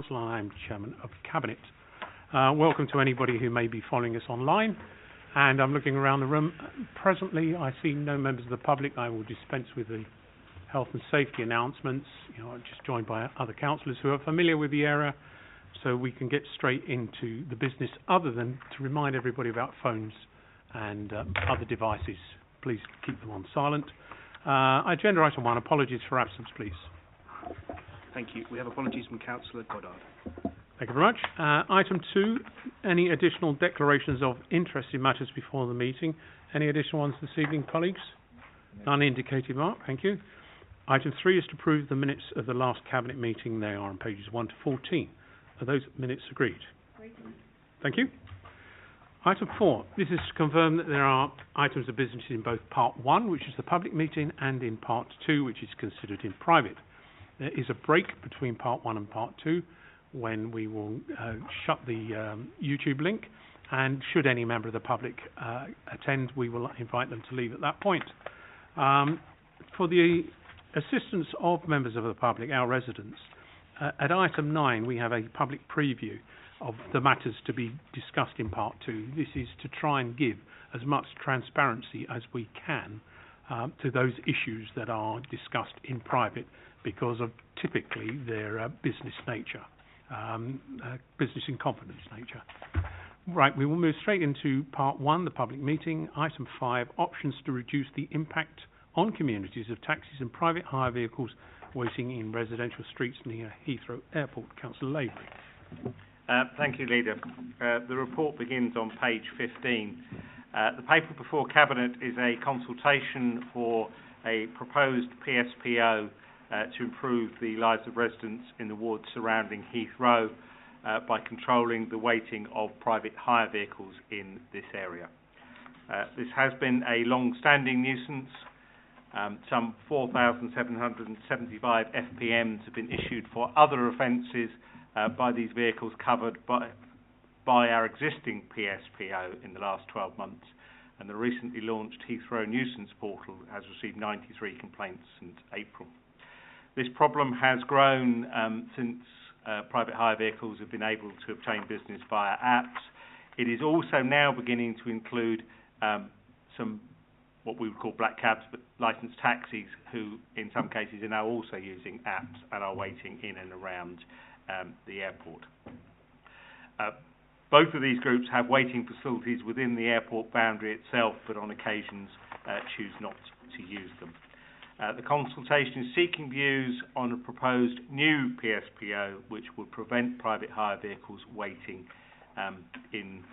I'm Chairman of Cabinet. Welcome to anybody who may be following us online. And I'm looking around the room. Presently, I see no members of the public. I will dispense with the health and safety announcements. I'm just joined by other councillors who are familiar with the area, so we can get straight into the business, other than to remind everybody about phones and other devices. Please keep them on silent. Agenda item 1, apologies for absence, please. Thank you. We have apologies from Councillor Goddard. Thank you very much. Item 2, any additional declarations of interest in matters before the meeting? Any additional ones this evening, colleagues? None indicated, Mark. Thank you. Item 3 is to approve the minutes of the last Cabinet meeting. They are on pages 1 to 14. Are those minutes agreed? Thank you. Item 4. This is to confirm that there are items of business in both Part 1, which is the public meeting, and in Part 2, which is considered in private. There is a break between Part 1 and Part 2 when we will shut the YouTube link, and should any member of the public attend, we will invite them to leave at that point. For the assistance of members of the public, our residents, at item 9 we have a public preview of the matters to be discussed in Part 2. This is to try and give as much transparency as we can to those issues that are discussed in private, because of typically their business nature, business in confidence nature. Right, we will move straight into Part 1, the public meeting. Item 5, options to reduce the impact on communities of taxis and private hire vehicles waiting in residential streets near Heathrow Airport. Councillor Lavery. Thank you, Leader. The report begins on page 15. The paper before Cabinet is a consultation for a proposed PSPO to improve the lives of residents in the wards surrounding Heathrow by controlling the waiting of private hire vehicles in this area. This has been a long-standing nuisance. Some 4,775 FPMs have been issued for other offences by these vehicles covered by our existing PSPO in the last 12 months, and the recently launched Heathrow Nuisance Portal has received 93 complaints since April. This problem has grown since private hire vehicles have been able to obtain business via apps. It is also now beginning to include some what we would call black cabs, but licensed taxis, who in some cases are now also using apps and are waiting in and around the airport. Both of these groups have waiting facilities within the airport boundary itself, but on occasions choose not to use them. The consultation is seeking views on a proposed new PSPO which would prevent private hire vehicles waiting in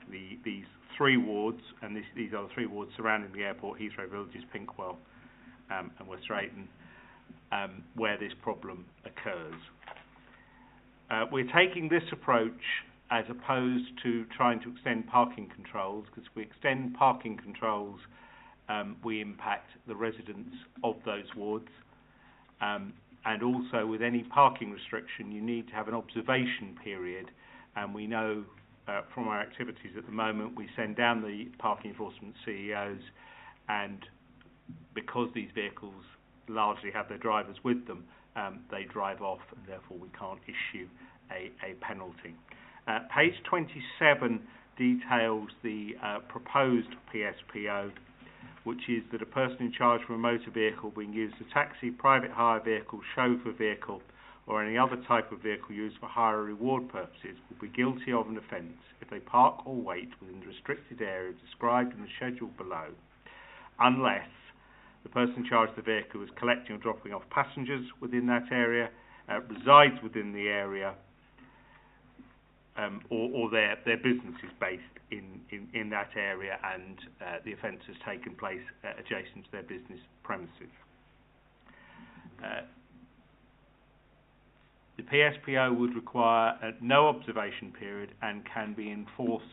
these 3 wards, and these are the 3 wards surrounding the airport: Heathrow Villages, Pinkwell and West Drayton, where this problem occurs. We're taking this approach as opposed to trying to extend parking controls, because if we extend parking controls, we impact the residents of those wards. And also, with any parking restriction, you need to have an observation period, and we know from our activities at the moment, we send down the parking enforcement CEOs, and because these vehicles largely have their drivers with them, they drive off, and therefore we can't issue a penalty. Page 27 details the proposed PSPO, which is that a person in charge of a motor vehicle being used as a taxi, private hire vehicle, chauffeur vehicle, or any other type of vehicle used for hire or reward purposes will be guilty of an offence if they park or wait within the restricted area described in the schedule below, unless the person in charge of the vehicle is collecting or dropping off passengers within that area, resides within the area, or their business is based in that area, and the offence has taken place adjacent to their business premises. The PSPO would require no observation period and can be enforced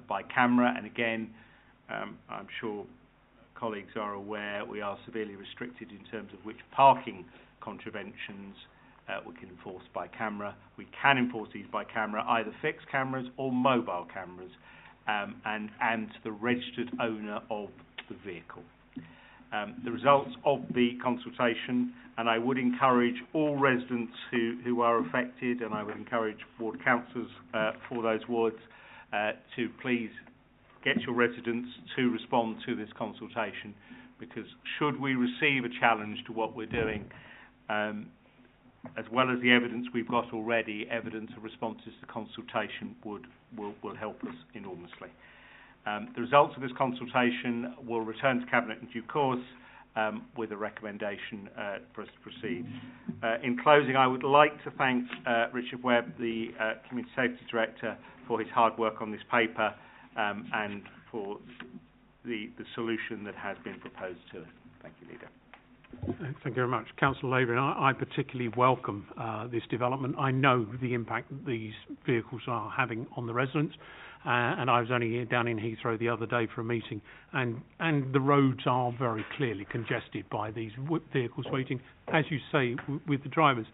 by camera. And again, I'm sure colleagues are aware, we are severely restricted in terms of which parking contraventions we can enforce by camera. We can enforce these by camera, either fixed cameras or mobile cameras, and the registered owner of the vehicle. the results of the consultation, and I would encourage all residents who are affected, and I would encourage ward councillors for those wards to please get your residents to respond to this consultation, because should we receive a challenge to what we're doing, as well as the evidence we've got already, evidence of responses to consultation will help us enormously. The results of this consultation will return to Cabinet in due course with a recommendation for us to proceed. In closing, I would like to thank Richard Webb, the Community Safety Director, for his hard work on this paper and for the solution that has been proposed to us. Thank you, Leader. Thank you very much. Councillor Labour, I particularly welcome this development. I know the impact that these vehicles are having on the residents, and I was only down in Heathrow the other day for a meeting, and the roads are very clearly congested by these vehicles waiting. As you say, with the drivers,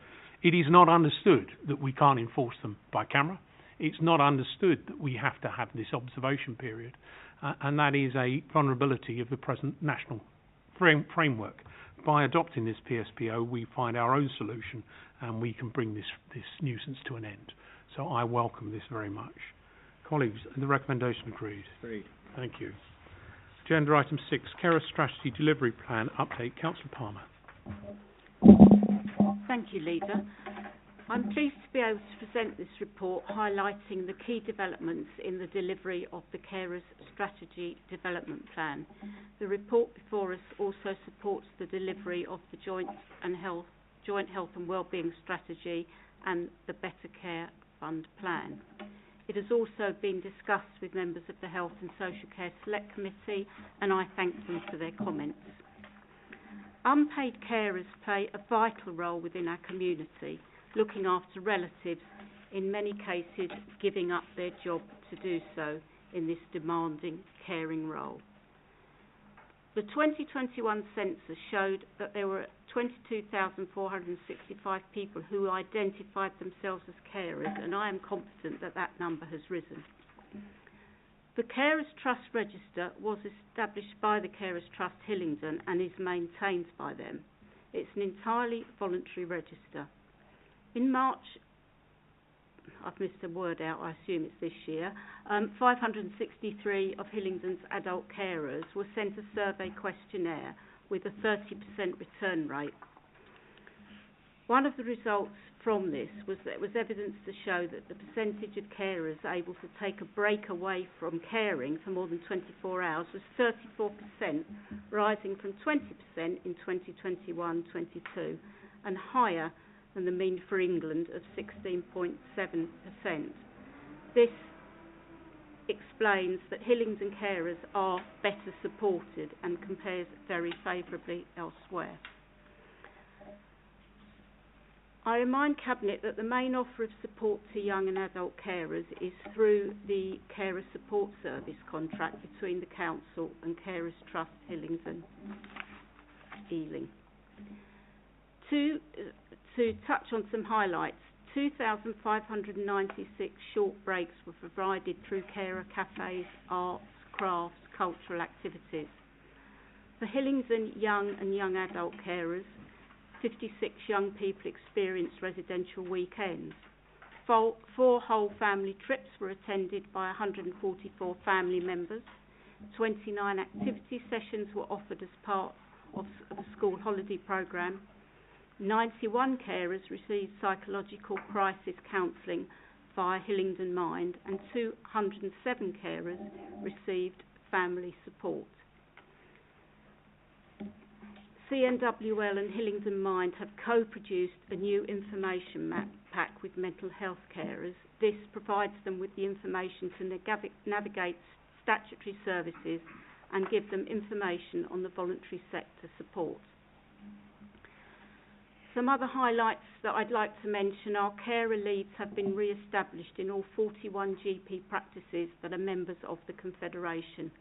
it is not understood that we can't enforce them by camera. It's not understood that we have to have this observation period, and that is a vulnerability of the present national framework. By adopting this PSPO, we find our own solution, and we can bring this nuisance to an end. So I welcome this very much. Colleagues, the recommendation agreed. Agreed. Thank you. Agenda item 6, Carer Strategy Delivery Plan update. Councillor Palmer. Thank you, Leader. I'm pleased to be able to present this report highlighting the key developments in the delivery of the Carers Strategy Development Plan. The report before us also supports the delivery of the Joint Health and Wellbeing Strategy and the Better Care Fund Plan. It has also been discussed with members of the Health and Social Care Select Committee, and I thank them for their comments. Unpaid carers play a vital role within our community, looking after relatives, in many cases giving up their job to do so in this demanding, caring role. The 2021 census showed that there were 22,465 people who identified themselves as carers, and I am confident that that number has risen. The Carers Trust Register was established by the Carers Trust Hillingdon and is maintained by them. It's an entirely voluntary register. In March, I've missed a word out, I assume it's this year, 563 of Hillingdon's adult carers were sent a survey questionnaire with a 30% return rate. One of the results from this was that it was evidence to show that the percentage of carers able to take a break away from caring for more than 24 hours was 34%, rising from 20% in 2021-22 and higher than the mean for England of 16.7%. This explains that Hillingdon carers are better supported and compares very favourably elsewhere. I remind Cabinet that the main offer of support to young and adult carers is through the Carer Support Service contract between the Council and Carers Trust Hillingdon Ealing. To touch on some highlights, 2,596 short breaks were provided through carer cafes, arts, crafts, cultural activities. For Hillingdon young and young adult carers, 56 young people experienced residential weekends. 4 whole family trips were attended by 144 family members. 29 activity sessions were offered as part of a school holiday programme. 91 carers received psychological crisis counselling via Hillingdon Mind, and 207 carers received family support. CNWL and Hillingdon Mind have co-produced a new information pack with mental health carers. This provides them with the information to navigate statutory services and give them information on the voluntary sector support. Some other highlights that I'd like to mention are carer leads have been re-established in all 41 GP practices that are members of the Confederation.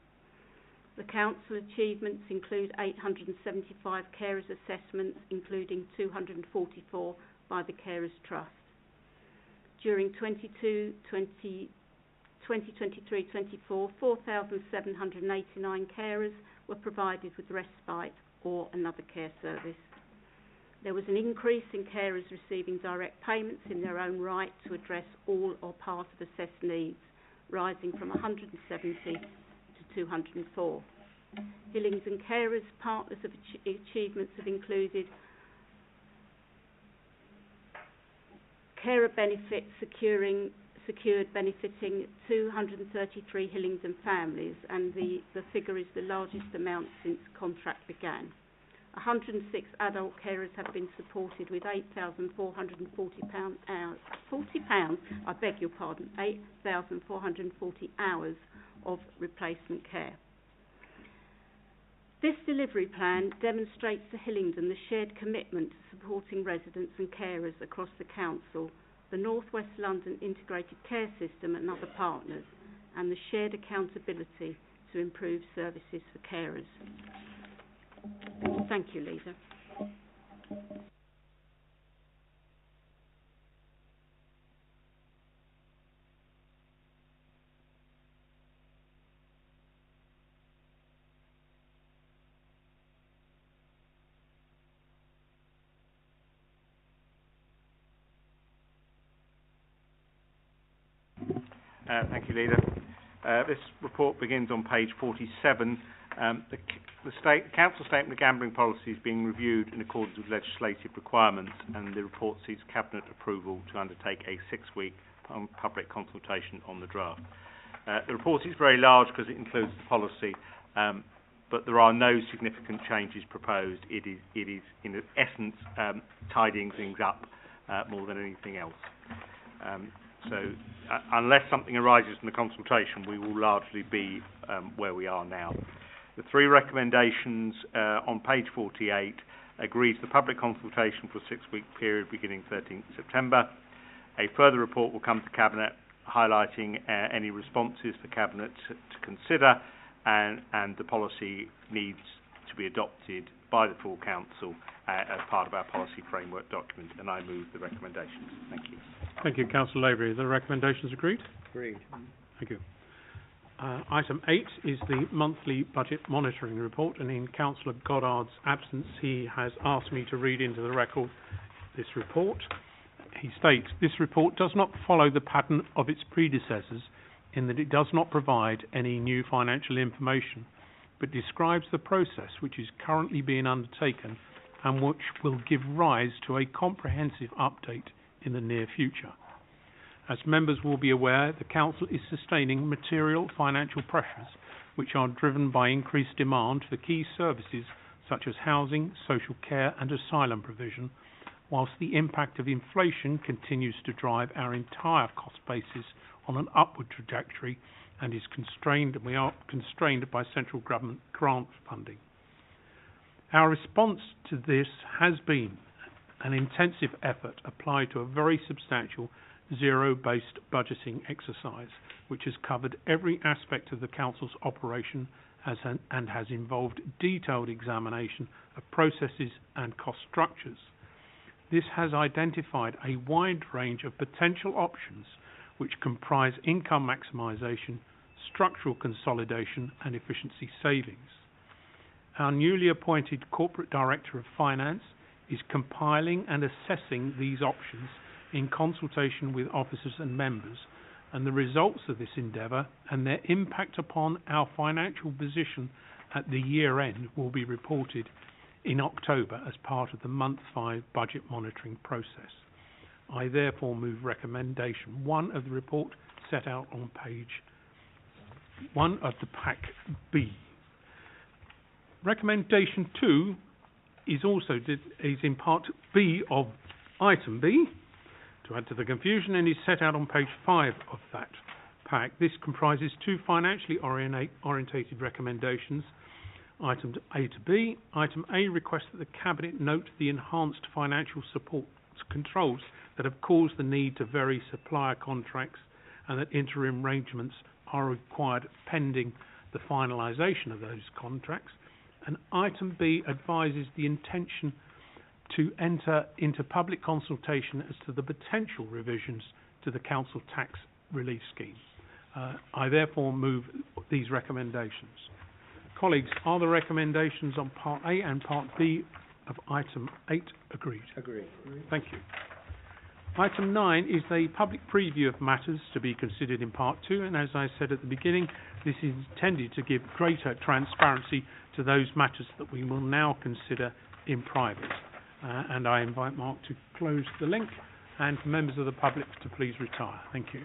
The Council achievements include 875 carers assessments, including 244 by the Carers Trust. During 2023-24, 4,789 carers were provided with respite or another care service. There was an increase in carers receiving direct payments in their own right to address all or part of assessed needs, rising from 170 to 204. Hillingdon Carers Partners of achievements have included carer benefits secured benefiting 233 Hillingdon families, and the figure is the largest amount since contract began. 106 adult carers have been supported with £8,440 8,440 hours of replacement care. This delivery plan demonstrates to Hillingdon the shared commitment to supporting residents and carers across the council, the North West London Integrated Care System and other partners, and the shared accountability to improve services for carers. Thank you, Leader. Thank you, Leader. This report begins on page 47. The Council Statement of Gambling Policy is being reviewed in accordance with legislative requirements, and the report seeks Cabinet approval to undertake a 6-week public consultation on the draft. The report is very large because it includes the policy, but there are no significant changes proposed. It is in essence, tidying things up more than anything else. Unless something arises in the consultation, we will largely be where we are now. The 3 recommendations on page 48 agrees the public consultation for a 6-week period beginning 13th September. A further report will come to Cabinet highlighting any responses for Cabinet to consider, and the policy needs to be adopted by the full Council as part of our policy framework document, and I move the recommendations. Thank you. Thank you, Councillor Lavery. Are the recommendations agreed? Agreed. Thank you. Item 8 is the monthly budget monitoring report, and in Councillor Goddard's absence, he has asked me to read into the record this report. He states, this report does not follow the pattern of its predecessors in that it does not provide any new financial information, but describes the process which is currently being undertaken and which will give rise to a comprehensive update in the near future. As members will be aware, the Council is sustaining material financial pressures which are driven by increased demand for key services such as housing, social care and asylum provision, whilst the impact of inflation continues to drive our entire cost basis on an upward trajectory and is constrained, and we are constrained by central government grant funding. Our response to this has been an intensive effort applied to a very substantial zero-based budgeting exercise, which has covered every aspect of the Council's operation and has involved detailed examination of processes and cost structures. This has identified a wide range of potential options which comprise income maximisation, structural consolidation and efficiency savings. Our newly appointed Corporate Director of Finance is compiling and assessing these options in consultation with officers and members, and the results of this endeavour and their impact upon our financial position at the year end will be reported in October as part of the month 5 budget monitoring process. I therefore move recommendation 1 of the report set out on page 1 of the Pack B. Recommendation 2 is in part B of item B, to add to the confusion, and is set out on page 5 of that pack. This comprises 2 financially orientated recommendations, items A to B. Item A requests that the Cabinet note the enhanced financial support controls that have caused the need to vary supplier contracts and that interim arrangements are required pending the finalisation of those contracts. And item B advises the intention to enter into public consultation as to the potential revisions to the Council Tax Relief Scheme. I therefore move these recommendations. Colleagues, are the recommendations on Part A and Part B of item 8 agreed? Agreed. Thank you. Item 9 is the public preview of matters to be considered in Part 2, and as I said at the beginning, this is intended to give greater transparency to those matters that we will now consider in private. And I invite Mark to close the link, and for members of the public to please retire. Thank you.